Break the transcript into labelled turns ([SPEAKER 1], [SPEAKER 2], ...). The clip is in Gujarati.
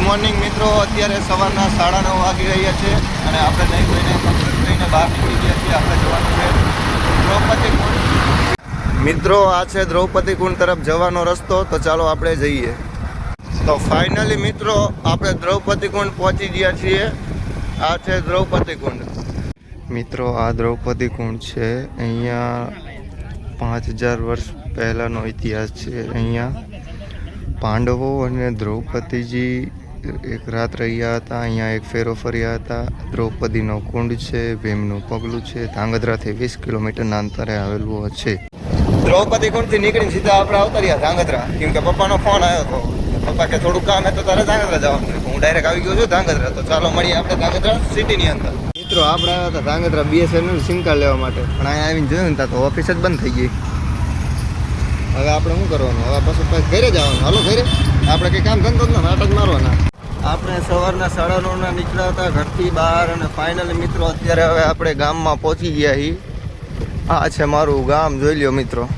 [SPEAKER 1] મોર્નિંગ મિત્રો, અત્યારે સવારના 9:30 વાગી રહ્યા છે અને આપણે નહીં કોઈને કમ્પ્લીટ થઈને બહાર નીકળી ગયા છીએ. આપણે જવાનું છે દ્રૌપદી કુંડ. મિત્રો, આ છે દ્રૌપદી કુંડ તરફ જવાનો રસ્તો. તો ચાલો આપણે જઈએ. તો ફાઇનલી મિત્રો, આપણે દ્રૌપદી કુંડ પહોંચી ગયા છીએ. આ છે દ્રૌપદી કુંડ. મિત્રો, આ દ્રૌપદી કુંડ છે. અહીંયા 5000 વર્ષ પહેલાંનો ઇતિહાસ છે. અહીંયા પાંડવો અને દ્રૌપદીજી એક રાત રહ્યા હતા. અહીંયા એક ફેરો ફર્યા હતા. દ્રૌપદીનો કુંડ છે, ભીમનું પગલું છે. ધાંગધ્રાથી 20 કિલોમીટરના અંતરે આવેલું છે. દ્રૌપદી કુંડથી નીકળીને સીધા આપણે આવતા રહ્યા ધાંગધ્રા, કેમ કે પપ્પાનો ફોન આવ્યો હતો. પપ્પા કે થોડું કામ હે તો તારે ધાંગધ્રા જવાનું. હું ડાયરેક્ટ આવી ગયો છું ધાંગધ્રા. તો ચાલો મળીએ આપણે ધાંગધ્રા સિટીની અંદર. મિત્રો, આપણે આવ્યા હતા ધાંગધ્રા BSNL સિમ કાર્ડ લેવા માટે, પણ અહીંયા આવીને જોયું ને તો ઓફિસ જ બંધ થઈ ગઈ. હવે આપણે શું કરવાનું? હવે પછી ઘરે જવાનું. હાલો ઘરે, આપણે કંઈ કામ ધંધો જ નાટક મારવાના. આપણે સવારના 9:30 નીકળ્યા હતા ઘરથી બહાર અને ફાઇનલી મિત્રો અત્યારે હવે આપણે ગામમાં પહોંચી ગયા છીએ. આ છે મારું ગામ, જોઈ લ્યો મિત્રો.